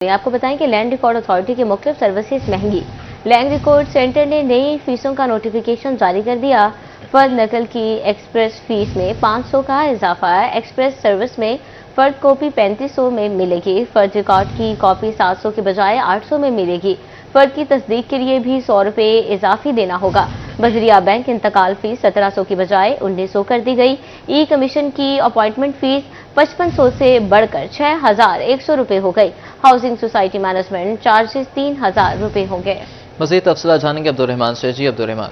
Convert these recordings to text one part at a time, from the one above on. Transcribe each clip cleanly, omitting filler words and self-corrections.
आपको बताएं कि लैंड रिकॉर्ड अथॉरिटी की मुख्तलिफ सर्विसेज महंगी। लैंड रिकॉर्ड सेंटर ने नई फीसों का नोटिफिकेशन जारी कर दिया। फर्द नकल की एक्सप्रेस फीस में 500 का इजाफा है। एक्सप्रेस सर्विस में फर्द कॉपी 3500 में मिलेगी। फर्द रिकॉर्ड की कॉपी 700 के बजाय 800 में मिलेगी। फर्द की तस्दीक के लिए भी 100 रुपये इजाफी देना होगा। बजरिया बैंक इंतकाल फीस 1700 की बजाय 1900 कर दी गई। ई कमीशन की अपॉइंटमेंट फीस 5500 से बढ़कर 6100 रुपये हो गई। हाउसिंग सोसाइटी मैनेजमेंट चार्जेस 3000 रुपये होंगे। मज़ीद तफसीलात जानेंगे अब्दुर्रहमान से। जी अब्दुर्रहमान,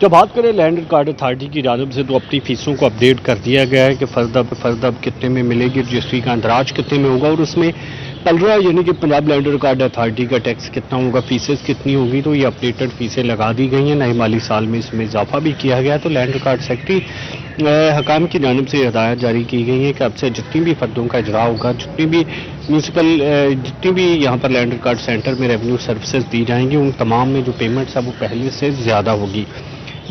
जब बात करें लैंड रिकॉर्ड अथॉरिटी की जानिब से तो अपनी फीसों को अपडेट कर दिया गया है कि फ़र्द अब कितने में मिलेगी, रजिस्ट्री का अंदराज कितने में होगा और उसमें पलरा यानी कि पंजाब लैंड रिकॉर्ड अथॉरिटी का टैक्स कितना होगा, फीसेस कितनी होगी। तो ये अपडेटेड फीसें लगा दी गई हैं। नए माली साल में इसमें इजाफा भी किया गया। तो लैंड रिकॉर्ड सेक्रेटरी हकाम की जानिब से हिदायत जारी की गई है कि अब से जितनी भी फर्दों का इजरा होगा, जितनी भी यहाँ पर लैंड रिकॉर्ड सेंटर में रेवेन्यू सर्विसेज दी जाएंगी, उन तमाम में जो पेमेंट्स है वो पहले से ज़्यादा होगी।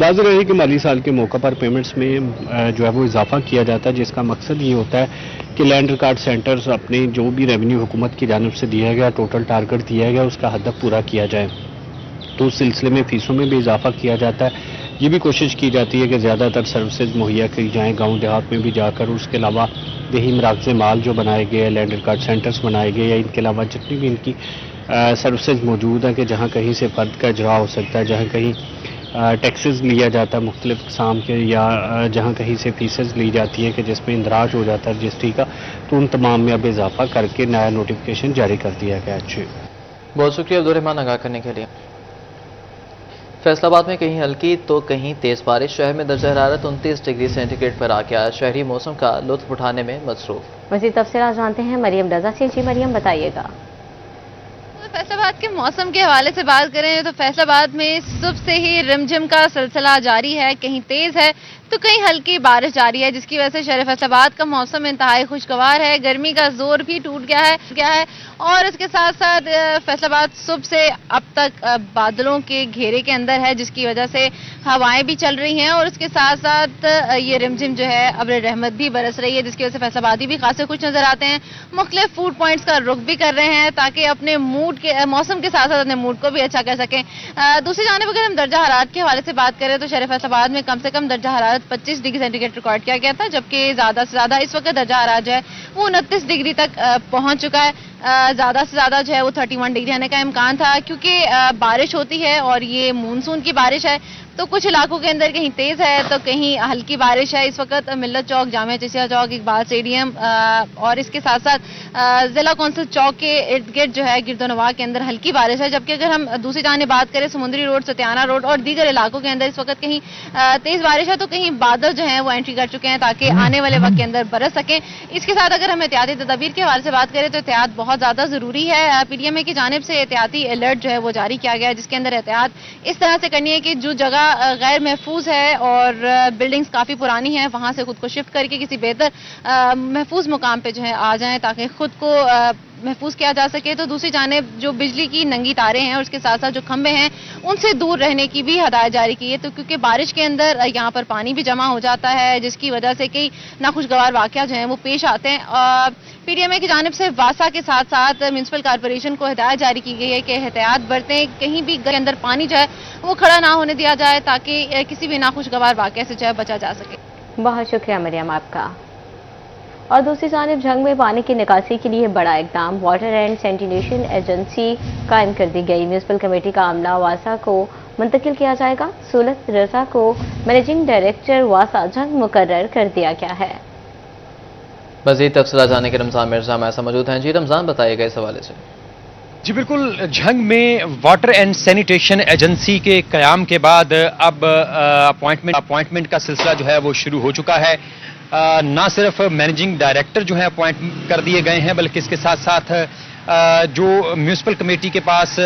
वाज़ेह रहे कि माली साल के मौका पर पेमेंट्स में जो है वो इजाफा किया जाता है, जिसका मकसद ये होता है कि लैंड रिकॉर्ड सेंटर्स अपने जो भी रेवेन्यू हुकूमत की जानिब से दिया गया टोटल टारगेट दिया गया उसका हदफ पूरा किया जाए। तो उस सिलसिले में फ़ीसों में भी इजाफा किया जाता है। ये भी कोशिश की जाती है कि ज़्यादातर सर्विसेज मुहैया की जाएँ गाँव देहात में भी जाकर। उसके अलावा देही मराकज़ माल जो बनाए गए हैं, लैंड रिकॉर्ड सेंटर्स बनाए गए या इनके अलावा जितनी भी इनकी सर्विसेज मौजूद हैं कि जहाँ कहीं से फ़र्द का इजरा हो सकता है, जहाँ कहीं टैक्सेस लिया जाता है मुख्तलिफ किस्म के, या जहाँ कहीं से फीसेस ली जाती है कि जिसमें इंदराज हो जाता है रजिस्ट्री का, तो उन तमाम में अब इजाफा करके नया नोटिफिकेशन जारी कर दिया गया है। बहुत शुक्रिया अब्दुर्रहमान आगाह करने के लिए। फैसलाबाद में कहीं हल्की तो कहीं तेज बारिश। शहर में दर्जा हरारत 29 डिग्री सेंटीग्रेड पर आ गया। शहरी मौसम का लुत्फ उठाने में मसरूफ। मज़ीद तफसीलात जानते हैं मरियम रजा से। जी मरियम, बताइएगा। फैसलाबाद के मौसम के हवाले से बात करें तो फैसलाबाद में सुबह से ही रिमझिम का सिलसिला जारी है। कहीं तेज है तो कहीं हल्की बारिश जारी है, जिसकी वजह से शहर फैसलाबाद का मौसम इंतहाई खुशगवार है। गर्मी का जोर भी टूट गया है और इसके साथ साथ फैसलाबाद सुबह से अब तक बादलों के घेरे के अंदर है, जिसकी वजह से हवाएं भी चल रही हैं और उसके साथ साथ ये रिमझिम जो है अब्र रहमत भी बरस रही है, जिसकी वजह से फैसलाबादी भी खासे खुश नजर आते हैं। मुख्तलिफ फूड पॉइंट्स का रुख भी कर रहे हैं ताकि अपने मौसम के साथ साथ अपने मूड को भी अच्छा कर सकें। दूसरी जानिब अगर हम दर्जा हरारत के हवाले से बात करें तो शहर फैसलाबाद में कम से कम दर्जा हरारत 25 डिग्री सेंटीग्रेड रिकॉर्ड किया गया था, जबकि ज्यादा से ज्यादा इस वक्त दर्जा हरारत जो है वो 29 डिग्री तक पहुंच चुका है। ज्यादा से ज्यादा जो है वो 31 डिग्री आने का इम्कान था, क्योंकि बारिश होती है और ये मानसून की बारिश है तो कुछ इलाकों के अंदर कहीं तेज है तो कहीं हल्की बारिश है। इस वक्त मिल्लत चौक, जामिया चिसिया चौक, इकबाल स्टेडियम और इसके साथ साथ जिला कौंसिल चौक के इर्द गिर्द जो है गिरदोनवा के अंदर हल्की बारिश है। जबकि अगर हम दूसरी जाने बात करें समुद्री रोड, सत्याना रोड और दीगर इलाकों के अंदर इस वक्त कहीं तेज बारिश है तो कहीं बादल जो है वो एंट्री कर चुके हैं ताकि आने वाले वक्त के अंदर बरस सकें। इसके साथ अगर हम एहतियाती तदबीर के हवाले से बात करें तो एहतियात बहुत ज्यादा जरूरी है। पीडीएमए की जानिब से एहतियाती अलर्ट जो है वो जारी किया गया है, जिसके अंदर एहतियात इस तरह से करनी है कि जो जगह गैर महफूज है और बिल्डिंग्स काफी पुरानी है वहां से खुद को शिफ्ट करके किसी बेहतर महफूज मुकाम पे जो है आ जाएं ताकि खुद को महफूज किया जा सके। तो दूसरी जानिब जो बिजली की नंगी तारें हैं और उसके साथ साथ जो खंबे हैं उनसे दूर रहने की भी हदायत जारी की है। तो क्योंकि बारिश के अंदर यहाँ पर पानी भी जमा हो जाता है, जिसकी वजह से कई नाखुशगवार वाकया जो हैं वो पेश आते हैं। पीडीएमए की जानिब से वासा के साथ साथ म्यूनसिपल कॉर्पोरेशन को हिदायत जारी की गई है कि एहतियात बरतें, कहीं भी घर के अंदर पानी जो है वो खड़ा ना होने दिया जाए ताकि किसी भी नाखुशगवार वाकया से जो है बचा जा सके। बहुत शुक्रिया मरियम आपका। और दूसरी जानिब झंग में पानी की निकासी के लिए बड़ा इकदाम। वाटर एंड सैनिटेशन एजेंसी कायम कर दी गई। म्यूनसिपल कमेटी का अमला वासा को मुंतकिल किया जाएगा। सूरत रजा को मैनेजिंग डायरेक्टर वासा झंग मुकर्रर कर दिया गया है। मज़ीद तफसीलात जानने के रमजान मिर्जा हमारे साथ मौजूद हैं। जी रमजान, बताइएगा इस हवाले से। जी बिल्कुल, झंग में वाटर एंड सैनिटेशन एजेंसी के क़याम के बाद अब अपॉइंटमेंट का सिलसिला जो है वो शुरू हो चुका है। ना सिर्फ मैनेजिंग डायरेक्टर जो है अपॉइंट कर दिए गए हैं, बल्कि इसके साथ साथ जो म्यूनसिपल कमेटी के पास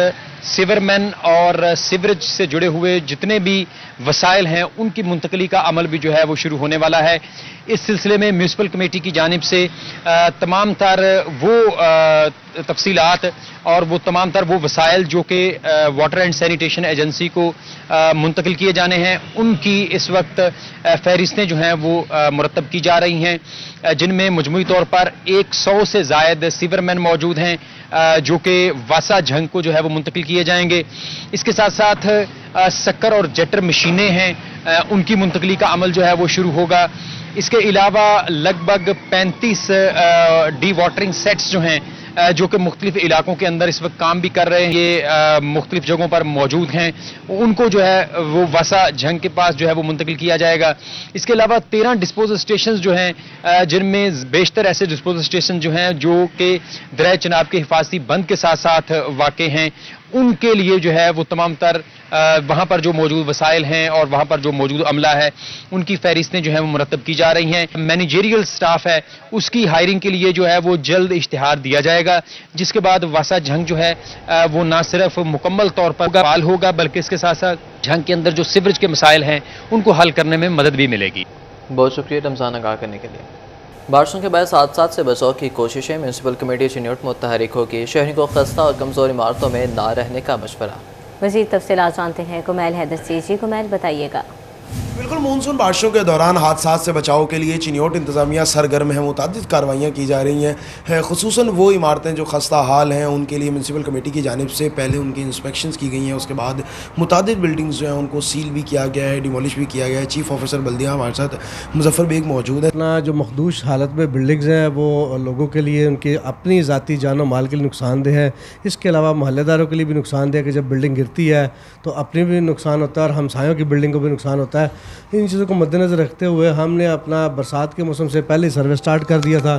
सीवरमैन और सीवरेज से जुड़े हुए जितने भी वसाइल हैं उनकी मुंतकली का अमल भी जो है वो शुरू होने वाला है। इस सिलसिले में म्यूनसिपल कमेटी की जानिब से तमाम तर वो तफसीलात और वो तमाम तर वो वसाइल जो कि वाटर एंड सैनिटेशन एजेंसी को मुंतकिल किए जाने हैं, उनकी इस वक्त फहरिस्तें जो हैं वो मुरतब की जा रही हैं, जिनमें मजमूई तौर पर 100 से ज़ायद सीवरमैन मौजूद हैं जो कि वासा झंग को जो है वो मुंतकिल किए जाएंगे। इसके साथ साथ शक्कर और जेटर मशीनें हैं, उनकी मुंतकली का अमल जो है वो शुरू होगा। इसके अलावा लगभग 35 डी वाटरिंग सेट्स जो हैं जो कि मुख्तलिफ इलाकों के अंदर इस वक्त काम भी कर रहे हैं, ये मुख्तलिफ जगहों पर मौजूद हैं, उनको जो है वो वासा झंग के पास जो है वो मुंतकिल किया जाएगा। इसके अलावा 13 डिस्पोजल स्टेशन जो हैं जिनमें बेशतर ऐसे डिस्पोजल स्टेशन जो हैं जो कि दरिया चनाब के हिफाजती बंद के साथ साथ वाक़े हैं, उनके लिए जो है वो तमाम तर वहाँ पर जो मौजूद वसाइल हैं और वहाँ पर जो मौजूद अमला है उनकी फहरिस्तें जो है वो मुरतब की जा रही हैं। मैनेजरियल स्टाफ है उसकी हायरिंग के लिए जो है वो जल्द इश्तिहार दिया जाएगा, जिसके बाद वासा झंग जो है वो ना सिर्फ मुकम्मल तौर पर बहाल होगा बल्कि इसके साथ साथ झंग के अंदर जो सीवरेज के मसाइल हैं उनको हल करने में मदद भी मिलेगी। बहुत शुक्रिया रमज़ान आगाह करने के लिए। बारिशों के बाद हादसात से बचाव की कोशिशें, म्यूनसिपल कमेटी चिन्योट मुतहरिक होगी, शहरी को खस्ता और कमज़ोर इमारतों में ना रहने का मशवरा। मज़ीद तफसीलात जानते हैं कुमैल हैदर से। जी कुमैल, बताइएगा। बिल्कुल, मानसून बारिशों के दौरान हादसात से बचाव के लिए चिन्योट इंतज़ामिया सरगर्म है, मुतअद्दिद कार्रवाइयाँ की जा रही हैं। खुसूसन वो इमारतें जो खस्ता हाल हैं उनके लिए म्यूनसिपल कमेटी की जानिब से पहले उनकी इंस्पेक्शंस की गई हैं, उसके बाद मुतअद्दिद बिल्डिंग्स जो हैं उनको सील भी किया गया है, डिमोलिश भी किया गया है। चीफ ऑफिसर बल्दिया हमारे साथ मुजफ्फर बेग मौजूद है। अपना जो मखदूश हालत में बिल्डिंग्स हैं वो लोगों के लिए उनकी अपनी ज़ाती जान और माल के लिए नुकसानदेह है, इसके अलावा मोहल्लेदारों के लिए भी नुकसानदेह है कि जब बिल्डिंग गिरती है तो अपनी भी नुकसान होता है और हमसायों की बिल्डिंग को भी नुकसान होता है। इन चीज़ों को मद्देनज़र रखते हुए हमने अपना बरसात के मौसम से पहले सर्वे स्टार्ट कर दिया था।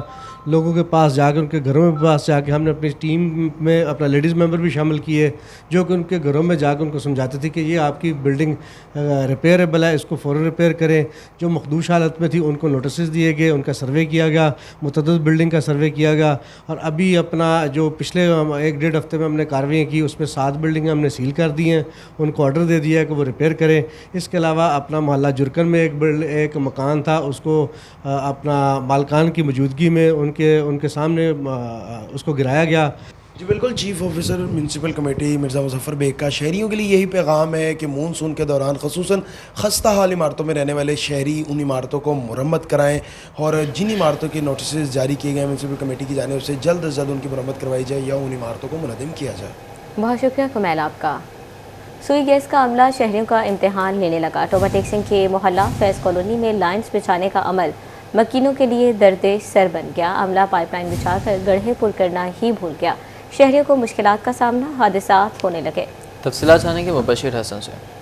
लोगों के पास जाकर, उनके घरों में पास जाके हमने अपनी टीम में अपना लेडीज़ मेंबर भी शामिल किए जो कि उनके घरों में जाकर उनको समझाते थे कि ये आपकी बिल्डिंग रिपेयरेबल है, इसको फ़ौरन रिपेयर करें। जो मखदूश हालत में थी उनको नोटिस दिए गए, उनका सर्वे किया गया, मुतअद्दिद बिल्डिंग का सर्वे किया गया और अभी अपना जो पिछले 1-1.5 हफ्ते में हमने कार्रवाई की उसमें 7 बिल्डिंगें हमने सील कर दी हैं, उनको ऑर्डर दे दिया है कि वो रिपेयर करें। इसके अलावा अपना मोहल्ला जुरकन में एक मकान था, उसको अपना मालकान की मौजूदगी में उनके सामने उसको गिराया गया। जी बिल्कुल, chief officer municipal committee Mirza Muzaffar Baig का शहरियों के लिए यही पैगाम है कि मानसून के दौरान ख़ुसूसन खस्ता हाल इमारतों में रहने वाले शहरी उन इमारतों को मुरम्मत कराएं और जिन इमारतों के नोटिस जारी किए गए म्यूनसिपल कमेटी की जानिब से जल्द अज जल्द उनकी मुरम्मत करवाई जाए या उन इमारतों को मुनज़्ज़म किया जाए। बहुत शुक्रिया कुमैल आपका। सुई गैस का अमला शहरियों का इम्तिहान लेने लगा। टोबा टेक्सिंग के मोहल्ला फैज़ कॉलोनी में लाइन्स बिछाने का अमल मकीनों के लिए दर्दे सर बन गया। अमला पाइपलाइन बिछाकर गड्ढे पुर करना ही भूल गया। शहरियों को मुश्किलात का सामना, हादसात होने लगे। तफसीलात जानेंगे मुबशिर हसन से।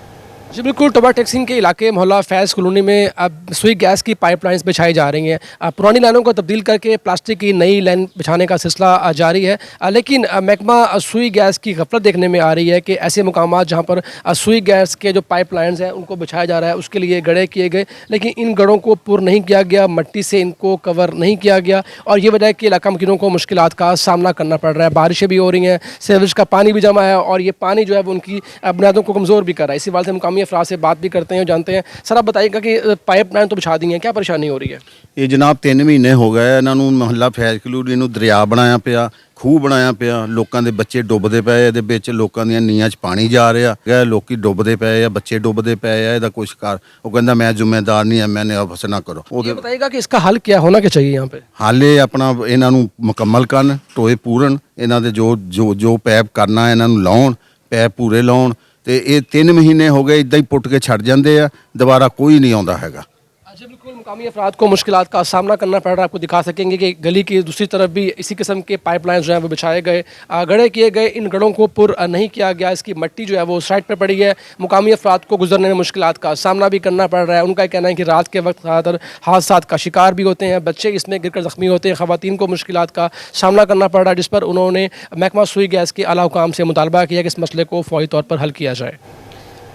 जी बिल्कुल, टोबा टेक्सिंग के इलाके मोहल्ला फैज़ कॉलोनी में अब सुई गैस की पाइपलाइंस बिछाई जा रही हैं। पुरानी लाइनों को तब्दील करके प्लास्टिक की नई लाइन बिछाने का सिलसिला जारी है, लेकिन महकमा सुई गैस की गफलत देखने में आ रही है कि ऐसे मकामात जहाँ पर सुई गैस के जो पाइपलाइंस हैं उनको बिछाया जा रहा है उसके लिए गड्ढे किए गए, लेकिन इन गड्ढों को पुर नहीं किया गया, मिट्टी से इनको कवर नहीं किया गया और ये वजह है कि इलाका मकीनों को मुश्किलात का सामना करना पड़ रहा है। बारिशें भी हो रही हैं, सीवरेज का पानी भी जमा है और ये पानी जो है वो उनकी बुनियादों को कमज़ोर भी कर रहा है। इसी बात से मुकामी अफराद से बात भी करते हैं और जानते हैं। सर आप बताइएगा कि पाइप लाइन तो बिछा दी है, क्या परेशानी हो रही है? ये जनाब 3 महीने हो गए ਇਹਨਾਂ ਨੂੰ ਮੁਹੱਲਾ ਫੈਜ਼ ਕਲੋਨੀ ਨੂੰ ਦਰਿਆ ਬਣਾਇਆ ਪਿਆ, ਖੂਹ ਬਣਾਇਆ ਪਿਆ, ਲੋਕਾਂ ਦੇ ਬੱਚੇ ਡੁੱਬਦੇ ਪਏ, ਇਹਦੇ ਵਿੱਚ ਲੋਕਾਂ ਦੀਆਂ ਨੀਆਂ 'ਚ ਪਾਣੀ ਜਾ ਰਿਹਾ ਹੈ, ਲੋਕੀ ਡੁੱਬਦੇ ਪਏ ਆ, ਬੱਚੇ ਡੁੱਬਦੇ ਪਏ ਆ, ਇਹਦਾ ਕੁਛ ਕਰ ਉਹ ਕਹਿੰਦਾ ਮੈਂ ਜ਼ਿੰਮੇਦਾਰ ਨਹੀਂ ਐ, मैंने ऑफिस ना करो। ये बताइएगा कि इसका हल क्या होना क्या चाहिए यहाँ पे? ਹਾਲੇ ਆਪਣਾ ਇਹਨਾਂ ਨੂੰ ਮੁਕੰਮਲ ਕਰਨ, ਟੋਏ ਪੂਰਨ, ਇਹਨਾਂ ਦੇ ਜੋ ਪੈਪ ਕਰਨਾ ਇਹਨਾਂ ਨੂੰ ਲਾਉਣ, ਪੈਪ ਪੂਰੇ ਲਾਉਣ ਤੇ ਇਹ 3 ਮਹੀਨੇ ਹੋ ਗਏ ਇਦਾਂ ਹੀ ਪੁੱਟ ਕੇ ਛੱਡ ਜਾਂਦੇ ਆ, ਦੁਬਾਰਾ ਕੋਈ नहीं ਆਉਂਦਾ ਹੈਗਾ। अच्छा बिल्कुल, मुकामी अफराद को मुश्किलात का सामना करना पड़ रहा है। आपको दिखा सकेंगे कि गली की दूसरी तरफ भी इसी किस्म के पाइपलाइन जो है वो बिछाए गए, गड्ढे किए गए, इन गड्ढों को पुर नहीं किया गया, इसकी मिट्टी जो है वो साइड पर पड़ी है। मुकामी अफराद को गुजरने में मुश्किलात का सामना भी करना पड़ रहा है। उनका कहना है कि रात के वक्त ज़्यादातर हादसात का शिकार भी होते हैं, बच्चे इसमें गिरकर ज़ख्मी होते हैं, ख़वातीन को मुश्किलात का सामना करना पड़ रहा है, जिस पर उन्होंने महकमा सुई गैस के आला हुकाम से मुतालबा किया कि इस मसले को फौरी तौर पर हल किया जाए।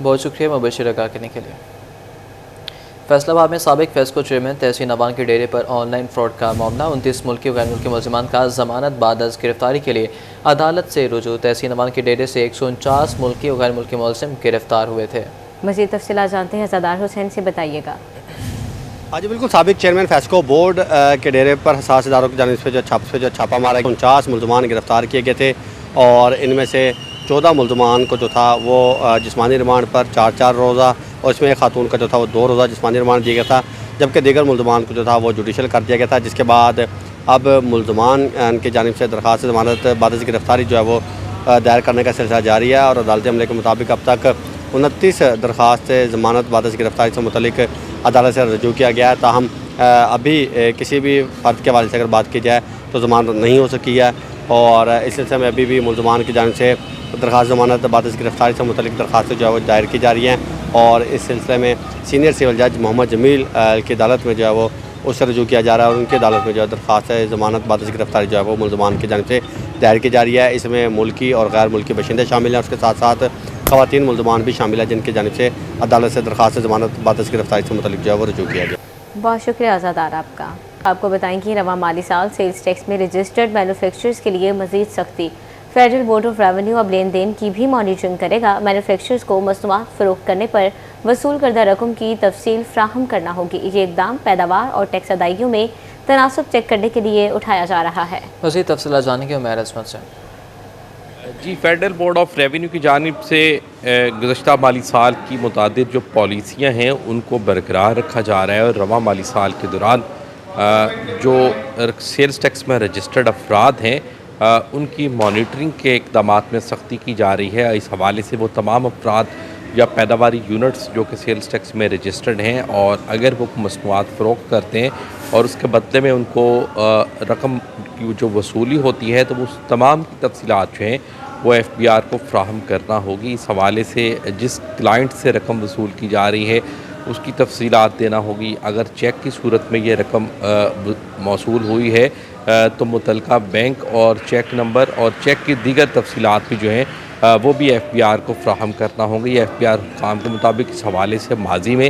बहुत शुक्रिया मुबशिर आगाह करने के लिए। फैसलाबाद में साबिक फेस्को चेयरमैन तहसीन अवान के डेरे पर ऑनलाइन फ्रॉड का मामला। 29 मुल्की और गैर मुल्की मुलज़िमान का ज़मानत बाद अज़ गिरफ्तारी के लिए अदालत से रुजू। तहसीन अवान के डेरे से 149 मुल्की और गैर मुल्की मुलज़िम गिरफ्तार हुए थे। मज़ीद तफ़सीलात जानते हैं ज़दार हुसैन से, बताइएगा। हाँ जी बिल्कुल, साबिक चेयरमैन फेस्को बोर्ड के डेरे पर हसास इदारों की जानिब से जो छापा मारा गया, 49 मुल्ज़मान गिरफ्तार किए गए थे और इनमें से 14 मुल्ज़मान को जो था वो जिस्मानी रिमांड पर 4-4 रोज़ा और इसमें एक खातून का जो था वो 2 रोज़ा जिस्मानी रिमांड दिया गया था, जबकि दीगर मुल्ज़मान को जो था वो जुडिशल कर दिया गया था। जिसके बाद अब मुल्ज़मान की जानिब से दरख्वास्त ज़मानत बाद अज़ गिरफ्तारी जो है वो दायर करने का सिलसिला जारी है और अदालती अमले के मुताबिक अब तक 29 दरख्वास्त ज़मानत बाद अज़ गिरफ्तारी से मुतल्लिक अदालत से रजू किया गया है। ताहम अभी किसी भी फ़र्द के हवाले से अगर बात की जाए तो ज़मानत नहीं हो सकी है और इस सिलसिले में अभी भी मुल्ज़मान की जानिब से दरख्वास्त ज़मानत बाद अज़ गिरफ्तारी से मुतल्लिक दरख्वास्त जो है वो दायर की जा रही हैं और इस सिलसिले में सीनियर सिविल जज मोहम्मद जमील की अदालत में जो है वो उससे रजू किया जा रहा है और उनकी अदालत में जो है दरख्वास्त ज़मानत बाद अज़ गिरफ्तारी जो है वो मुल्ज़मान की जानिब से दायर की जा रही है। इसमें मुल्की और गैर मुल्की बशिंदे शामिल हैं, उसके साथ साथ ख़वातीन मुल्ज़मान भी शामिल है जिनकी जानिब से अदालत से दरख्वास्त ज़मानत बाद अज़ गिरफ्तारी से मुतल्लिक जो है वो रजू किया गया। बहुत शुक्रिया आज़ादार आपका। आपको बताएं कि रवा माली साल सेल्स टैक्स में रजिस्टर्ड मैन्युफैक्चरर्स के लिए मज़ीद सख्ती। फेडरल बोर्ड ऑफ रेवेन्यू अब लेन देन की भी मॉनिटरिंग करेगा। मैन्युफैक्चरर्स को मसनूआत फ़रोख्त करने पर वसूल करदा रकम की तफसील फ्राहम करना होगी। ये इकदाम पैदावार और टैक्स अदायगियों में तनासब चेक करने के लिए उठाया जा रहा है। मज़ीद तफसील जाने की उम्मीद है। जी, फेडरल बोर्ड ऑफ रेवेन्यू की जानिब से गुज़श्ता माली साल की मुतादिद जो पॉलिसियाँ हैं उनको बरकरार रखा जा रहा है और रवा माली साल के दौरान जो सेल्स टैक्स में रजिस्टर्ड अफराद हैं उनकी मॉनिटरिंग के इक़दामात में सख्ती की जा रही है। इस हवाले से वो तमाम अफराद या पैदावारी यूनिट्स जो कि सेल्स टैक्स में रजिस्टर्ड हैं और अगर वो मसनूआत फ़रोख्त करते हैं और उसके बदले में उनको रकम की जो वसूली होती है तो उस तमाम की तफसीलात जो हैं वो FBR को फ्राहम करना होगी। इस हवाले से जिस क्लाइंट से रकम वसूल की जा रही है उसकी तफसीलात देना होगी। अगर चेक की सूरत में ये रकम मौसूल हुई है तो मुतलका बैंक और चेक नंबर और चेक की दीगर तफसीलात भी जो हैं वो भी FBR को फ्राहम करना होंगे। ये FBR हुकाम के मुताबिक इस हवाले से माजी में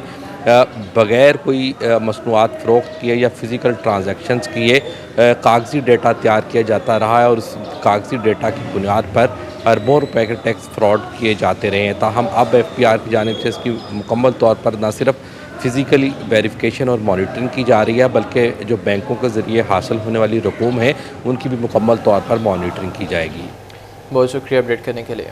बग़ैर कोई मसनूआत फ़रोख्त किए या फ़िज़िकल ट्रांजैक्शंस किए कागज़ी डेटा तैयार किया जाता रहा है और उस कागज़ी डेटा की बुनियाद पर अरबों रुपए के टैक्स फ्रॉड किए जाते रहे हैं। ताहम अब FBR की जानिब से इसकी मुकम्मल तौर पर न सिर्फ फ़िज़िकली वेरिफिकेशन और मॉनिटरिंग की जा रही है बल्कि जो बैंकों के ज़रिए हासिल होने वाली रकूम है उनकी भी मुकम्मल तौर पर मॉनिटरिंग की जाएगी। बहुत शुक्रिया अपडेट करने के लिए।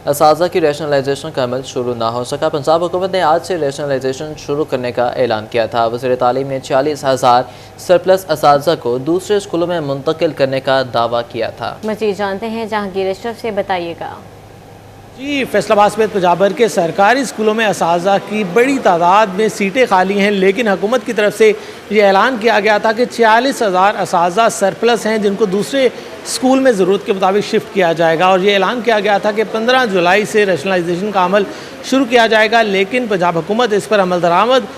असाज़ा की रैशनलाइजेशन का अमल शुरू ना हो सका। पंजाब हुकूमत ने आज से रैशनलाइजेशन शुरू करने का ऐलान किया था। वज़ीर तालीम ने 40,000 सरप्लस असाज़ा को दूसरे स्कूलों में मुंतकिल करने का दावा किया था। मज़ीद जानते हैं जहांगीर अशरफ से, बताइएगा। जी, फैसलाबाद समेत पंजाब भर के सरकारी स्कूलों में असाज़ा की बड़ी तादाद में सीटें खाली हैं, लेकिन हुकूमत की तरफ से ये ऐलान किया गया था कि 40,000 असाज़ा सरप्लस हैं जिनको दूसरे स्कूल में ज़रूरत के मुताबिक शिफ्ट किया जाएगा और ये ऐलान किया गया था कि 15 जुलाई से रैशनलाइजेशन का अमल शुरू किया जाएगा, लेकिन पंजाब हुकूमत इस पर अमल दरामद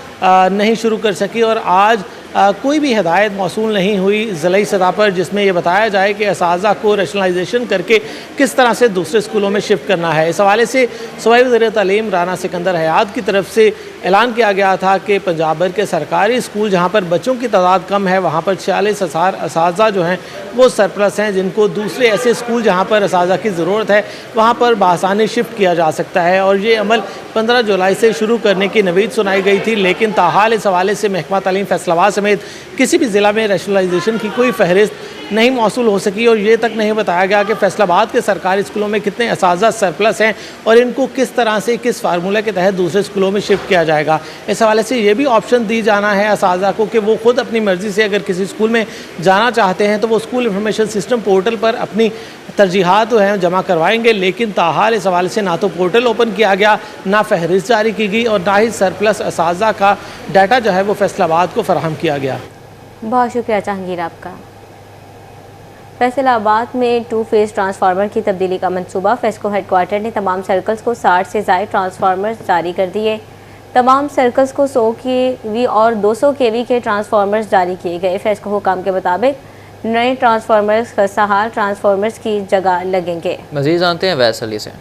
नहीं शुरू कर सकी और आज कोई भी हिदायत मौसूल नहीं हुई ज़िलाई सतह पर जिसमें यह बताया जाए कि असाज़ा को रैशनलाइजेशन करके किस तरह से दूसरे स्कूलों में शिफ्ट करना है। इस हवाले से सूबाई वज़ीर तालीम राना सिकंदर हयात की तरफ से ऐलान किया गया था कि पंजाब भर के सरकारी स्कूल जहाँ पर बच्चों की तादाद कम है वहाँ पर 40,000 असाज़ा जो हैं वो सरप्लस हैं जिनको दूसरे ऐसे स्कूल जहाँ पर असाज़ा की ज़रूरत है वहाँ पर बआसानी शिफ्ट किया जा सकता है और ये अमल 15 जुलाई से शुरू करने की नवीद सुनाई गई थी, लेकिन ताहाल इस हवाले से महकमा तालीम फैसलाबाद समेत किसी भी ज़िला में रैशनलाइजेशन की कोई फहरिस्त नहीं मौसूल हो सकी और ये तक नहीं बताया गया कि फैसलाबाद के सरकारी स्कूलों में कितने असाज़ा सरप्लस हैं और इनको किस तरह से किस फार्मूले के तहत दूसरे स्कूलों में शिफ्ट किया जाएगा। इस हवाले से ये भी ऑप्शन दी जाना है असाज़ा को कि वो खुद अपनी मर्ज़ी से अगर किसी स्कूल में जाना चाहते हैं तो वो स्कूल इंफॉर्मेशन सिस्टम पोर्टल पर अपनी तरजीहात जो हैं जमा करवाएंगे, लेकिन ताहाल इस हवाले से ना तो पोर्टल ओपन किया गया, ना फहरिस्त जारी की गई और ना ही सरप्लस असाज़ा का डाटा जो है वो फैसलाबाद को फराहम किया गया। बहुत शुक्रिया जहांगीर आपका। फैसलाबाद में 2 फेज़ ट्रांसफार्मर की तब्दीली का मंसूबा। फेस्को हेडक्वार्टर ने तमाम सर्कल्स को 60 से ज़ायद ट्रांसफार्मर जारी कर दिए। तमाम सर्कल्स को 100 kV और 200 kV के ट्रांसफार्मर्स जारी किए गए। फेस्को हुकाम के मुताबिक नए ट्रांसफार्मर्स खस्ताहाल ट्रांसफार्मर्स की जगह लगेंगे। मज़ीद जानते हैं वैसली से।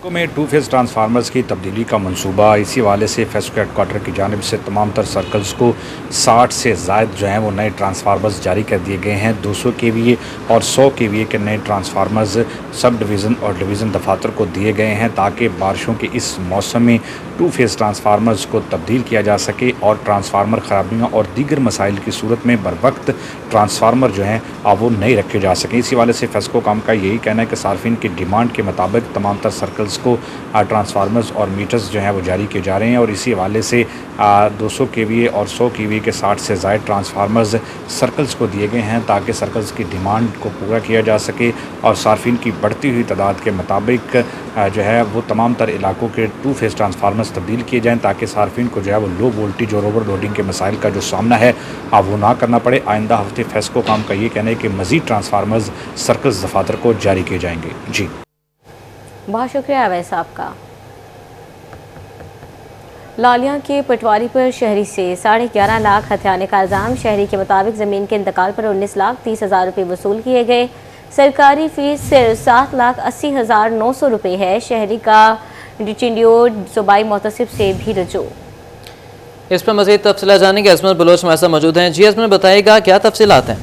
में 2 फेज़ ट्रांसफार्मर्स की तब्दीली का मंसूबा, इसी वाले से फेस्को हेडक्वार्टर की जानिब से तमाम तर सर्कल्स को 60 से ज़ायद जो हैं वो नए ट्रांसफार्मर्स जारी कर दिए गए हैं। 200 kVA और 100 kVA के नए ट्रांसफार्मर्स सब डिवीज़न और डिवीज़न दफातर को दिए गए हैं ताकि बारिशों के इस मौसम में 2 फेज़ ट्रांसफार्मर्स को तब्दील किया जा सके और ट्रांसफार्मर ख़राबियाँ और दीगर मसाइल की सूरत में बर वक्त ट्रांसफार्मर जो हैं वो नए रखे जा सकें। इसी वाले से फेस्को काम का यही कहना है कि सार्फिन की डिमांड के मुताबिक तमाम तर सर्कल्स को ट्रांसफार्मर्स और मीटर्स जो हैं वो जारी किए जा रहे हैं और इसी हवाले से 200 kVA और 100 kVA के 60 से ज़ायद ट्रांसफार्मर्स सर्कल्स को दिए गए हैं ताकि सर्कल्स की डिमांड को पूरा किया जा सके और सार्फिन की बढ़ती हुई तादाद के मुताबिक जो है वो तमाम तर इलाकों के 2 फेज़ ट्रांसफार्मर्स तब्दील किए जाएँ ताकि सार्फिन को जो है वो लो वोल्टेज और ओवरलोडिंग के मसाइल का जो सामना है वो ना करना पड़े। आइंदा हफ्ते फेस्को काम का ये कहना है कि मज़ीद ट्रांसफार्मर्स सर्कल्स दफातर को जारी किए जाएंगे। जी बहुत शुक्रिया अवैस साहब का। लालिया के पटवारी पर शहरी से 11.5 लाख हथियाने का इल्ज़ाम। शहरी के मुताबिक ज़मीन के इंतकाल पर 19,30,000 रुपये वसूल किए गए। सरकारी फीस सिर्फ 7,80,900 रुपये है। शहरी का डिचिंडियो सूबाई मोतसिब से भी रजू। इस पर मज़ीद तफसीलात जानेंगे। अजमत बलोच हमारे साथ मौजूद हैं। जी अजमत, बताइएगा क्या तफसीलात हैं?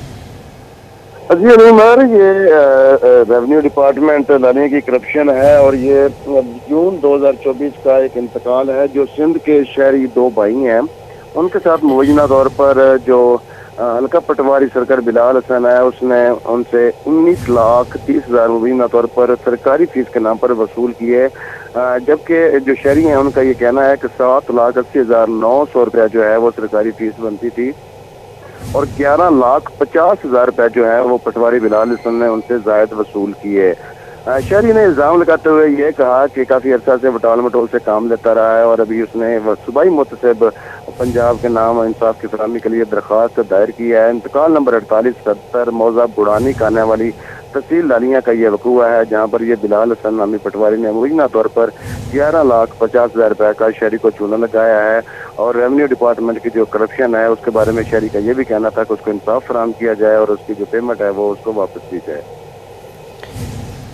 जी उमर, ये रेवेन्यू डिपार्टमेंट लाने की करप्शन है और ये जून 2024 का एक इंतकाल है जो सिंध के शहरी 2 भाई हैं उनके साथ मुबैना तौर पर जो हल्का पटवारी सरकार बिलाल हसन है उसने उनसे 19,30,000 मुबैना तौर पर सरकारी फीस के नाम पर वसूल किए, जबकि जो शहरी हैं उनका ये कहना है कि 7,80,900 रुपया जो है वो सरकारी फीस बनती थी और 11,50,000 रुपये जो है वो पटवारी बिलाल हसन ने उनसे जायद वसूल किए। शहरी ने इल्ज़ाम लगाते हुए ये कहा कि काफ़ी अर्सा से वटाल मटोल से काम लेता रहा है और अभी उसने सूबाई मुतसिब पंजाब के नाम इंसाफ की फरहमी के लिए दरख्वास्त दायर की है। इंतकाल नंबर 4870 मौजा बुढ़ानी का आने वाली तहसील लालिया का ये वकूआ है जहाँ पर ये बिलाल हसन नामी पटवारी ने मुबैना तौर पर 11,50,000 रुपये का शहरी को चूना लगाया है और रेवेन्यू डिपार्टमेंट की जो करप्शन है उसके बारे में शहरी का ये भी कहना था कि उसको इंसाफ फराहम किया जाए और उसकी जो पेमेंट है वो उसको वापस दी जाए।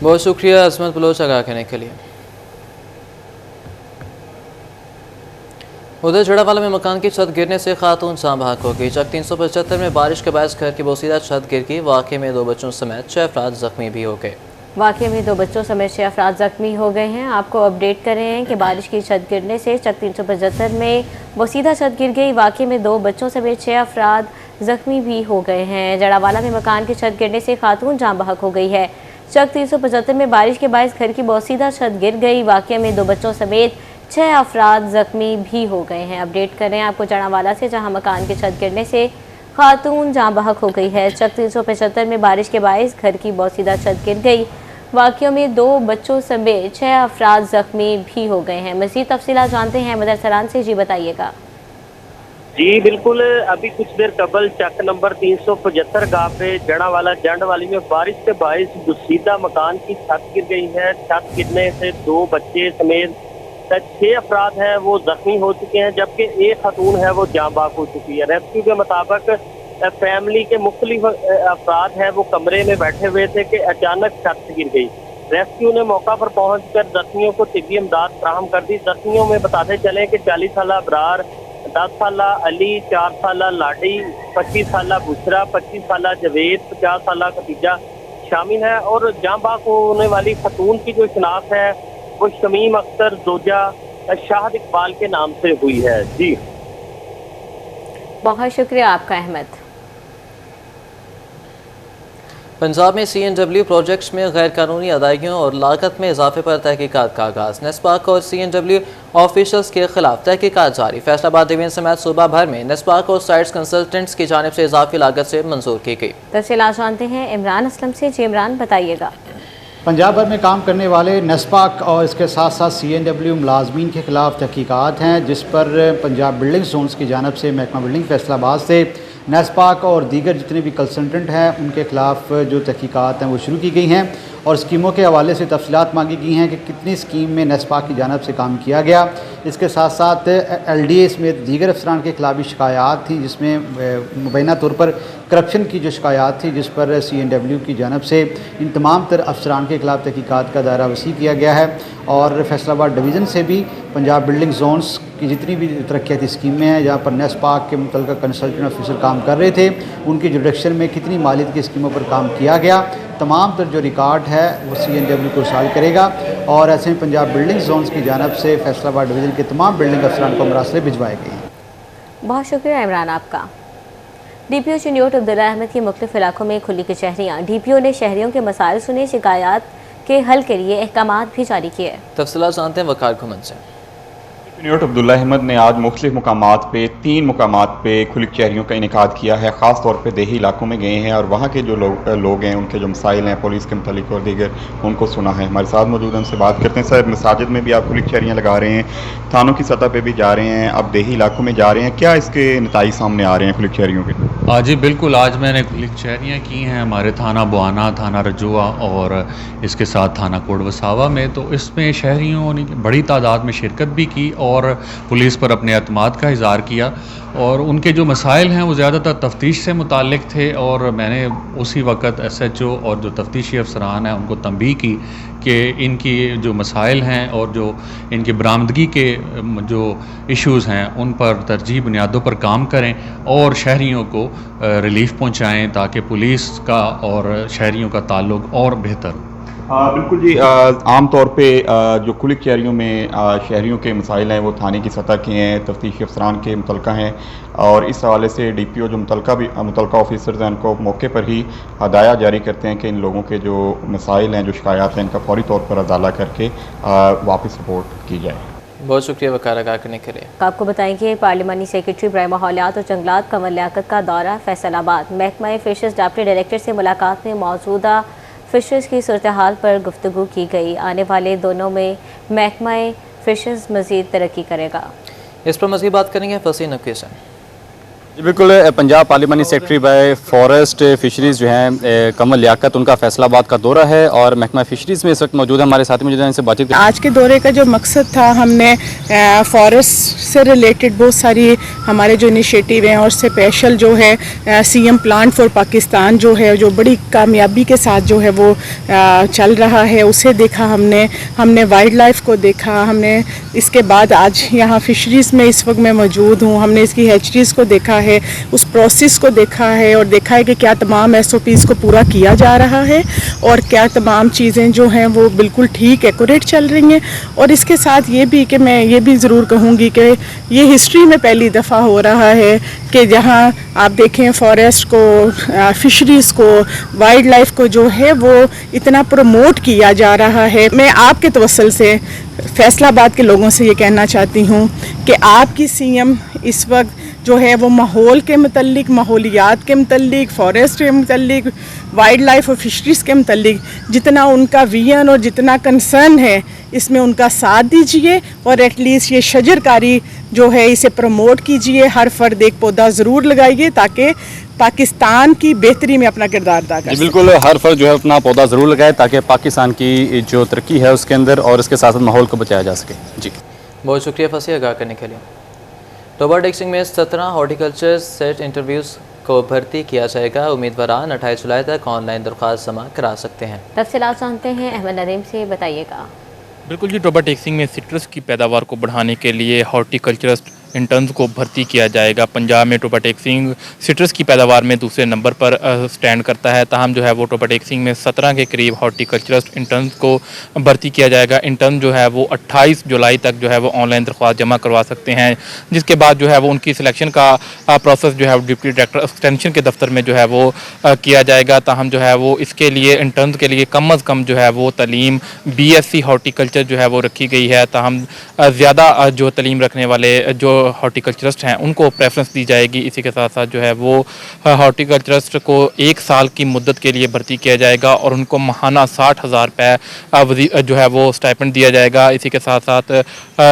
बहुत शुक्रिया अजमत बलोच आगाह करने के लिए। उधर जड़ावाला में मकान की छत गिरने से खातून जान बहक हो गई। चक 375 में बारिश के बायस घर की बोसीदा छत गिर गई। वाक़े में 2 बच्चों समेत 6 अफराद जख्मी भी हो गए। वाक़े में 2 बच्चों समेत 6 अफराद जख्मी हो गए हैं। आपको अपडेट कर रहे हैं कि बारिश की छत गिरने से चक 375 में बोसीदा छत गिर गई। वाक़े में 2 बच्चों समेत 6 अफराद जख्मी भी हो गए हैं। जड़ावाला में मकान की छत गिरने से खातून जान बहक हो गई है। चक 375 में बारिश के बायस घर की बोसीदा छत गिर गई। वाक़े में 2 बच्चों समेत 6 अफराद जख्मी भी हो गए हैं। अपडेट करें आपको जड़ावाला से, जहां मकान की छत गिरने से खातून जान बहक हो गई है। चक 375 में बारिश के बायस घर की बोसीदा छत गिर गई। वाक़े में 2 बच्चों समेत 6 अफराद जख्मी भी हो गए हैं। मज़ीद तफसीलात जानते हैं मदर सरान से। जी बताइएगा। जी बिल्कुल, अभी कुछ देर कबल चक नंबर 375 गाँव पे जड़ावाला जंड वाली में बारिश के बायस बोसीदा मकान की छत गिर गई है। छत गिरने से 2 बच्चे समेत 6 अफराद हैं वो जख्मी हो चुके हैं, जबकि एक खातून है वो जाँ बहक हो चुकी है। रेस्क्यू के मुताबिक फैमिली के मुख्तलिफ अफराद हैं वो कमरे में बैठे हुए थे कि अचानक छत गिर गई। रेस्क्यू ने मौका पर पहुंचकर जख्मियों को तिब्बी इमदाद फराहम कर दी। जख्मियों में बताते चले कि 40 साल अबरार, 10 साल अली, 4 साल लाडी, 25 साल बुशरा, 25 साल जवेद, 50 साल खतीजा शामिल है और जाँ बहक होने वाली खतून की जो शनाख्त है वो शमीम अख्तर जोजा शाहिद इकबाल के नाम से हुई है। जी बहुत शुक्रिया आपका अहमद। पंजाब में CNW प्रोजेक्ट्स में गैर कानूनी अदायगियों और लागत में इजाफे पर तहकीकात का आगाज़। नेस्पाक और CNW ऑफिशल्स के खिलाफ तहकीकात जारी। फैसलाबाद डिवीजन समेत सूबा भर में नेस्पाक और साइट्स कंसल्टेंट्स की जानिब से इजाफी लागत से मंजूर की गई। तफसीलात जानते हैं इमरान असलम से। जी इमरान बताइएगा। पंजाब भर में काम करने वाले नेस्पाक और इसके साथ साथ CNW मुलाजमीन के खिलाफ तहकीकात हैं, जिस पर पंजाब बिल्डिंग जोन्स की जानिब से महकमा बिल्डिंग फैसलाबाद से नेस्पाक और दीगर जितने भी कंसल्टेंट हैं उनके खिलाफ जो तहकीकात हैं वो शुरू की गई हैं और स्कीमों के हवाले से तफसीलात मांगी गई हैं कि कितनी स्कीम में नेस्पाक की जानिब से काम किया गया, इसके साथ साथ LDA समेत दीगर अफसरान के खिलाफ भी शिकायत थी, जिसमें मुबैना तौर पर करप्शन की जो शिकायत थी, जिस पर CNW की जानब से इन तमाम तर अफसरान के खिलाफ तहकीकात का दायरा वसी किया गया है। और फैसलाबाद डिवीज़न से भी पंजाब बिल्डिंग जोन्स की जितनी भी तरक्याती स्कीमें हैं, जहाँ पर नेस्पाक के मुतल्लिक़ कंसल्टेंट ऑफिसर काम कर रहे थे, उनकी जुरिडिक्शन में कितनी मालियत की स्कीमों पर काम किया गया, तमाम तर जो रिकॉर्ड है वो CNW को इरसाल करेगा। और ऐसे में पंजाब बिल्डिंग जोन्स की जानब से फैसलाबाद डिवीज़न के तमाम बिल्डिंग अफसरान को मरासले भिजवाए गए हैं। बहुत शुक्रिया इमरान आपका। DPO चिन्योट अब्दुल्ला अहमद की मुख्तलिफ इलाकों में खुली कचहरियाँ। DPO ने शहरियों के मसाइल सुने, शिकायत के हल के लिए अहकामात भी जारी किए। तफसीलात जानते हैं वकार घुमन से। चिन्योट अब्दुल्ला अहमद ने आज मुख्तलिफ मुकामात पे 3 मुकामात पे खुली कचहरियों का इनेकाद किया है। ख़ास तौर पे देही इलाकों में गए हैं और वहाँ के जो लोग हैं, उनके जो मसाइल हैं पुलिस के मुतालिक और दीगर, उनको सुना है। हमारे साथ मौजूद हैं, उनसे बात करते हैं। सर, मसाजिद में भी आप खुली कचहरियाँ लगा रहे हैं, थानों की सतह पर भी जा रहे हैं, अब देही इलाकों में जा रहे हैं, क्या इसके नताइज सामने आ रहे हैं खुली कचहरियों के? जी बिल्कुल, आज मैंने खुली कचहरियाँ की हैं हमारे थाना बुआना, थाना रजुआ और इसके साथ थाना कोट वसावा में। तो इसमें शहरियों ने बड़ी तादाद में शिरकत भी की और पुलिस पर अपने अतमाद का इज़हार किया। और उनके जो मसाइल हैं वो ज़्यादातर तफ्तीश से मुताल्लिक थे और मैंने उसी वक्त SHO और जो तफ्तीशी अफसरान हैं उनको तंबीह की कि इनकी जो मसाइल हैं और जो इनकी बरामदगी के जो इश्यूज़ हैं उन पर तरजीह बुनियादों पर काम करें और शहरियों को रिलीफ पहुँचाएँ ताकि पुलिस का और शहरियों का ताल्लुक़ और बेहतर हो। बिल्कुल जी, आम तौर पे जो खुली कचहरियों में शहरियों के मसाइल हैं वो थाने की सतह के हैं, तफ्तीशी अफसरान के मुतलका हैं और इस हवाले से DPO जो मुतलका ऑफिसर्स हैं उनको मौके पर ही हदाया जारी करते हैं कि इन लोगों के जो मसाइल हैं, जो शिकायत हैं, इनका फौरी तौर पर अदाला करके वापस रिपोर्ट की जाए। बहुत शुक्रिया वकार आगाह करने के लिए। आपको बताएंगे पार्लिमानी सेक्रेटरी बराए माहौलियात और जंगलात कमर लियाकत का दौरा फैसलाबाद। महकमा फिशर्स डिप्टी डायरेक्टर से मुलाकात में मौजूदा फिशर्स की सूरत हाल पर गुफ्तगू की गई। आने वाले दोनों में महकमा फिशर्स मज़ीद तरक्की करेगा। इस पर मज़ीद बात करेंगे फसीह नकवी से। जी बिल्कुल, पंजाब पार्लिमानी सेक्रेटरी बाय फॉरेस्ट फिशरीज़ जो हैं कमल लियाकत, उनका फैसलाबाद का दौरा है और महकमा फिशरीज़ में इस वक्त मौजूद है। हमारे साथी मौजूद हैं, इनसे बातचीत। आज के दौरे का जो मकसद था, हमने फॉरेस्ट से रिलेटेड बहुत सारी हमारे जो इनिशिएटिव हैं और स्पेशल जो है CM प्लान फॉर पाकिस्तान जो है, जो बड़ी कामयाबी के साथ जो है वो चल रहा है, उसे देखा हमने वाइल्ड लाइफ को देखा। हमने इसके बाद आज यहाँ फिशरीज़ में इस वक्त मैं मौजूद हूँ, हमने इसकी हैचरीज़ को देखा है, उस प्रोसेस को देखा है और देखा है कि क्या तमाम SOPs को पूरा किया जा रहा है और क्या तमाम चीज़ें जो हैं वो बिल्कुल ठीक एक्यूरेट चल रही हैं। और इसके साथ ये भी कि मैं ये भी ज़रूर कहूँगी कि ये हिस्ट्री में पहली दफ़ा हो रहा है कि जहाँ आप देखें फॉरेस्ट को, फिशरीज़ को, वाइल्ड लाइफ को जो है वो इतना प्रमोट किया जा रहा है। मैं आपके तवस्सुल से फैसलाबाद के लोगों से ये कहना चाहती हूँ कि आपकी CM इस वक्त जो है वो माहौल के मुतल्लिक, माहौलियात के मुतल्लिक, फॉरेस्ट के मुतल्लिक, वाइल्ड लाइफ और फिशरीज़ के मुतल्लिक जितना उनका विजन और जितना कंसर्न है, इसमें उनका साथ दीजिए और एटलीस्ट ये शजरकारी जो है इसे प्रमोट कीजिए। हर फर्द एक पौधा ज़रूर लगाइए ताकि पाकिस्तान की बेहतरी में अपना किरदार अदा कर। जी बिल्कुल, हर फर्द जो है अपना पौधा ज़रूर लगाए ताकि पाकिस्तान की जो तरक्की है उसके अंदर और इसके साथ साथ माहौल को बचाया जा सके। जी बहुत शुक्रिया फसीह आगाह करने के लिए। टोबा टेक्सिंग में 17 हॉर्टिकल्चर सेट इंटरव्यूज़ को भर्ती किया जाएगा। उम्मीदवारान 28 जुलाई तक ऑनलाइन दरख्वास्त जमा करा सकते हैं। तफसीलात जानते हैं अहमद नदीम से, बताइएगा। बिल्कुल जी, टोबा टेक्सिंग में सिट्रस की पैदावार को बढ़ाने के लिए हॉर्टिकल्चरिस्ट इंटर्न्स को भर्ती किया जाएगा। पंजाब में टोबा टेक्सिंग सिट्रस की पैदावार में दूसरे नंबर पर स्टैंड करता है। ताहम जो है वो टोबा टेक्सिंग में 17 के करीब हॉर्टिकल्चरिस्ट इंटर्न्स को भर्ती किया जाएगा। इंटर्न जो है वो 28 जुलाई तक जो है वो ऑनलाइन दरख्वास्त जमा करवा सकते हैं, जिसके बाद जो है वो उनकी सिलेक्शन का प्रोसेस जो है वो डिप्टी डायरेक्टर एक्सटेंशन के दफ्तर में जो है वो किया जाएगा। ताहम जो है वो इसके लिए इंटर्न्स के लिए कम अज़ कम जो है वो तलीम BSc हॉर्टिकल्चर जो है वो रखी गई है। ताहम ज़्यादा जो तलीम रखने वाले जो हॉर्टिकल्चरिस्ट हैं उनको प्रेफरेंस दी जाएगी। इसी के साथ साथ जो है वो हॉर्टिकल्चरिस्ट को 1 साल की मुद्दत के लिए भर्ती किया जाएगा और उनको माहाना 60,000 रुपये जो है वो स्टाइपेंड दिया जाएगा। इसी के साथ साथ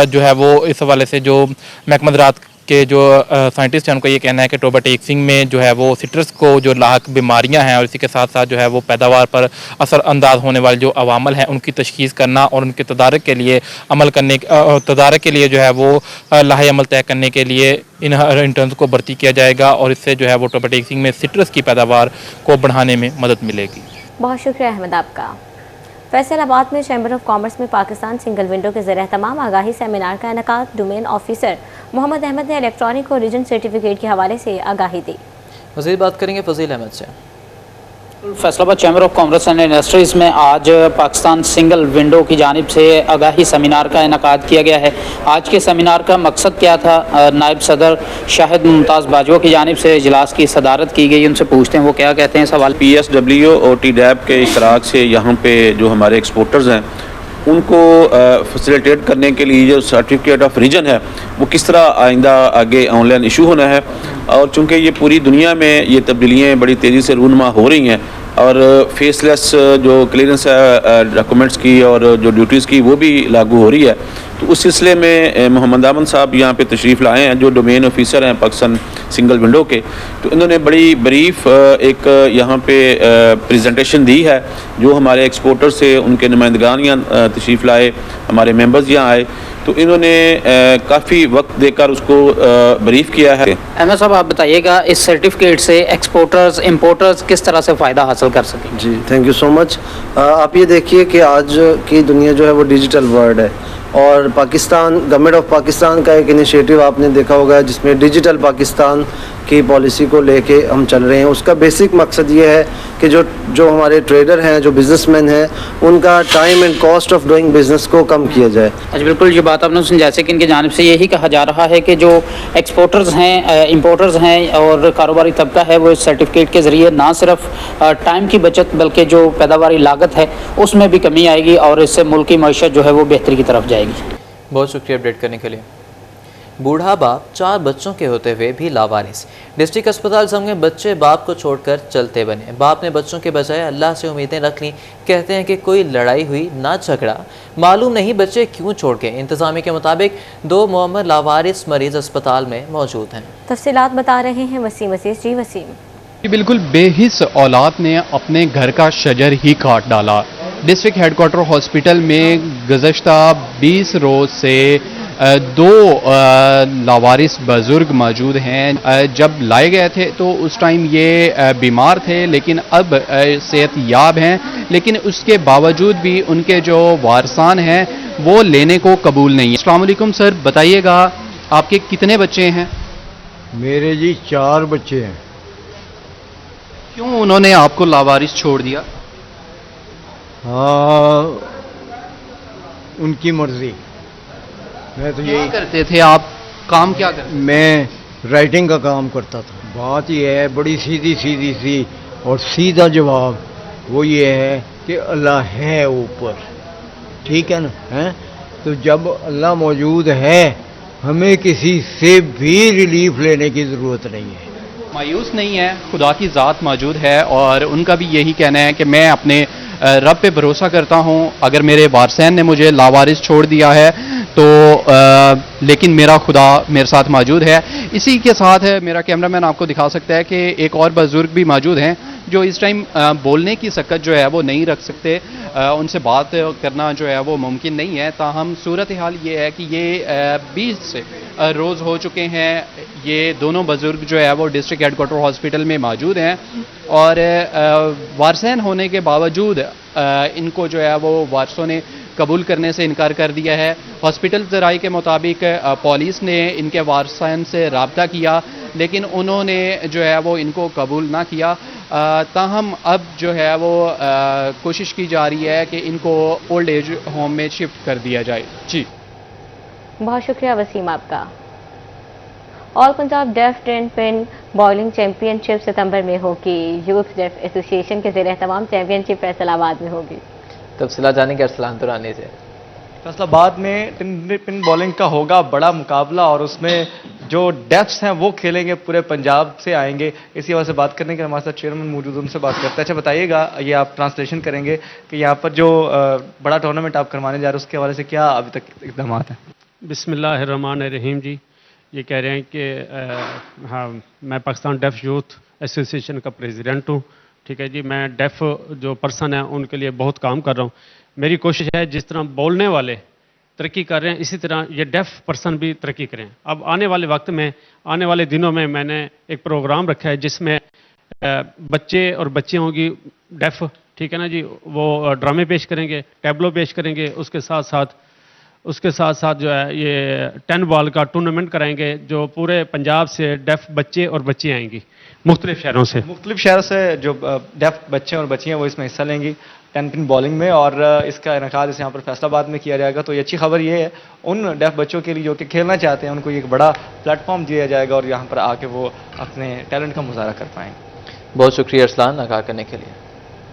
जो है वो इस हवाले से जो महकमा ज़राअत के जो साइंटिस्ट हैं उनका ये कहना है कि टोबा टेक्सिंग में जो है वो सिट्रस को जो लाक बीमारियां हैं और इसी के साथ साथ जो है वो पैदावार पर असरअंदाज होने वाले जो अवामल हैं उनकी तशखीस करना और उनके तदारक के लिए तदारक के लिए जो है वो लाहे अमल तय करने के लिए इन इंटर्न्स को भर्ती किया जाएगा और इससे जो है वो टोबा टेक्सिंग में सिट्रस की पैदावार को बढ़ाने में मदद मिलेगी। बहुत शुक्रिया अहमद आपका। फैसलाबाद में चैम्बर ऑफ कॉमर्स में पाकिस्तान सिंगल विंडो के ज़रिए तमाम आगाही सेमिनार का इनेकाद। डोमेन ऑफिसर मोहम्मद अहमद ने इलेक्ट्रॉनिक और रीजन सर्टिफिकेट के हवाले से आगाही दी। मज़ीद बात करेंगे फजील अहमद से। Faisalabad chamber of commerce and industries में आज पाकिस्तान सिंगल विंडो की जानिब से आगाही सेमिनार का इनेकाद किया गया है। आज के सेमिनार का मकसद क्या था, नायब सदर शाहिद मुमताज़ बाजवा की जानिब से इजलास की सदारत की गई। उनसे पूछते हैं वो क्या कहते हैं। सवाल PSW और TDAP के इश्तराक से यहाँ पे जो हमारे एक्सपोर्टर्स हैं उनको फैसिलिटेट करने के लिए जो सर्टिफिकेट ऑफ रीजन है वो किस तरह आइंदा आगे ऑनलाइन इशू होना है। और चूँकि ये पूरी दुनिया में ये तब्दीलियाँ बड़ी तेज़ी से रूनमा हो रही हैं और फेसलेस जो क्लियरेंस है डॉक्यूमेंट्स की और जो ड्यूटीज़ की वो भी लागू हो रही है, तो उस सिलसिले में मोहम्मद अमन साहब यहाँ पे तशरीफ़ लाए हैं जो डोमेन ऑफिसर हैं पाकिस्तान सिंगल विंडो के। तो इन्होंने बड़ी ब्रीफ एक यहाँ पे प्रेजेंटेशन दी है। जो हमारे एक्सपोर्टर से उनके नुमाइंदगान यहाँ तशरीफ़ लाए, हमारे मेंबर्स यहाँ आए, तो इन्होंने काफ़ी वक्त देकर उसको ब्रीफ किया है। अहमद साहब आप बताइएगा इस सर्टिफिकेट से एक्सपोर्टर्स इंपोर्टर्स किस तरह से फ़ायदा हासिल कर सकें। जी थैंक यू सो मच। आप ये देखिए कि आज की दुनिया जो है वो डिजिटल वर्ल्ड है और पाकिस्तान गवर्नमेंट ऑफ पाकिस्तान का एक इनिशिएटिव आपने देखा होगा जिसमें डिजिटल पाकिस्तान की पॉलिसी को लेके हम चल रहे हैं। उसका बेसिक मकसद ये है कि जो हमारे ट्रेडर हैं, जो बिजनेसमैन हैं, उनका time and cost of doing business को कम किया जाए। अच्छा बिल्कुल ये बात आपने सुनी, जैसे कि इनकी जानिब से यही कहा जा रहा है कि जो एक्सपोर्टर्स हैं, इंपोर्टर्स हैं और कारोबारी तबका है वो इस सर्टिफिकेट के ज़रिए ना सिर्फ टाइम की बचत बल्कि जो पैदावारी लागत है उसमें भी कमी आएगी और इससे मुल्क की मईशत जो है वो बेहतरी की तरफ जाएगी। बहुत शुक्रिया अपडेट करने के लिए। बूढ़ा बाप 4 बच्चों के होते हुए भी लावारिस। डिस्ट्रिक्ट अस्पताल संग में बच्चे बाप को छोड़कर चलते बने। बाप ने बच्चों के बजाय अल्लाह से उम्मीदें रख लीं। कहते हैं कि कोई लड़ाई हुई ना झगड़ा, मालूम नहीं बच्चे क्यों छोड़ गए। इंतजामिया के मुताबिक 2 मुअम्मर लावारिस मरीज अस्पताल में मौजूद हैं। तफसीलात बता रहे हैं वसीम अजीज। जी वसीम। बिल्कुल बेहिस औलाद ने अपने घर का शजर ही काट डाला। डिस्ट्रिक्ट हेडक्वार्टर हॉस्पिटल में गुज़श्ता 20 रोज़ से 2 लावारिस बुज़ुर्ग मौजूद हैं। जब लाए गए थे तो उस टाइम ये बीमार थे लेकिन अब सेहतयाब हैं, लेकिन उसके बावजूद भी उनके जो वारसान हैं वो लेने को कबूल नहीं है। अस्सलाम वालेकुम सर, बताइएगा आपके कितने बच्चे हैं? मेरे जी 4 बच्चे हैं। क्यों उन्होंने आपको लावारिस छोड़ दिया? हाँ, उनकी मर्जी। मैं तो यही करते थे आप, काम क्या करते? मैं राइटिंग का काम करता था। बात यह है बड़ी सीधी सीधी सी और सीधा जवाब वो ये है कि अल्लाह है ऊपर, ठीक है ना, है तो जब अल्लाह मौजूद है हमें किसी से भी रिलीफ लेने की ज़रूरत नहीं है। मायूस नहीं है, खुदा की ज़ात मौजूद है और उनका भी यही कहना है कि मैं अपने रब पे भरोसा करता हूँ। अगर मेरे वारसैन ने मुझे लावारिस छोड़ दिया है तो लेकिन मेरा खुदा मेरे साथ मौजूद है। इसी के साथ मेरा कैमरामैन आपको दिखा सकता है कि एक और बुजुर्ग भी मौजूद हैं जो इस टाइम बोलने की सकत जो है वो नहीं रख सकते, उनसे बात करना जो है वो मुमकिन नहीं है। ताहम सूरत हाल ये है कि ये 20 रोज़ हो चुके हैं। ये दोनों बुजुर्ग जो है वो डिस्ट्रिक्ट हेडक्वार्टर हॉस्पिटल में मौजूद हैं और वारसैन होने के बावजूद इनको जो है वो वारसों ने कबूल करने से इनकार कर दिया है। हॉस्पिटल ज़राई के मुताबिक पुलिस ने इनके वारसन से रब्ता किया लेकिन उन्होंने जो है वो इनको कबूल ना किया। ताहम अब जो है वो कोशिश की जा रही है कि इनको ओल्ड एज होम में शिफ्ट कर दिया जाए। जी बहुत शुक्रिया वसीम आपका। All Punjab deaf ten pin bowling championship सितंबर में होगी। यूथ डेफ एसोसिएशन के ज़रिए तमाम चैंपियनशिप फैसलाबाद में होगी। तफसीला जानेंगे अरसलान दुरानी से। फैसलाबाद में पिन बॉलिंग का होगा बड़ा मुकाबला और उसमें जो डेफ्स हैं वो खेलेंगे, पूरे पंजाब से आएंगे। इसी वजह से बात करने के हमारे साथ चेयरमैन मौजूद, उनसे बात करते हैं। अच्छा बताइएगा, ये आप ट्रांसलेशन करेंगे कि यहाँ पर जो बड़ा टूर्नामेंट आप करवाने जा रहे हैं उसके हवाले से क्या अभी तक इकदाम हैं? बिस्मिल्लाहिर्रहमानिर्रहीम जी। ये कह रहे हैं कि हाँ, मैं पाकिस्तान डेफ यूथ एसोसिएशन का प्रेसिडेंट हूँ। ठीक है जी, मैं डेफ जो पर्सन है उनके लिए बहुत काम कर रहा हूँ। मेरी कोशिश है जिस तरह बोलने वाले तरक्की कर रहे हैं इसी तरह ये डेफ पर्सन भी तरक्की करें। अब आने वाले वक्त में, आने वाले दिनों में मैंने एक प्रोग्राम रखा है जिसमें बच्चे और बच्चियाँ होंगी डेफ, ठीक है ना जी, वो ड्रामे पेश करेंगे, टैबलो पेश करेंगे, उसके साथ साथ जो है ये 10 बॉल का टूर्नामेंट कराएंगे जो पूरे पंजाब से डेफ बच्चे और बच्चियाँ आएंगी मुख्तलिफ शहरों से। मुख्तलिफ शहरों से जो डेफ बच्चे और बच्चियाँ वो इसमें हिस्सा लेंगी 10 पिन बॉलिंग में, और इसका इनकाद इस यहाँ पर फैसलाबाद में किया जाएगा। तो ये अच्छी खबर ये है उन डेफ बच्चों के लिए जो कि खेलना चाहते हैं, उनको एक बड़ा प्लेटफॉर्म दिया जाएगा और यहाँ पर आके वो अपने टैलेंट का मुजाहरा कर पाएंगे। बहुत शुक्रिया अरसलान आगाह करने के लिए।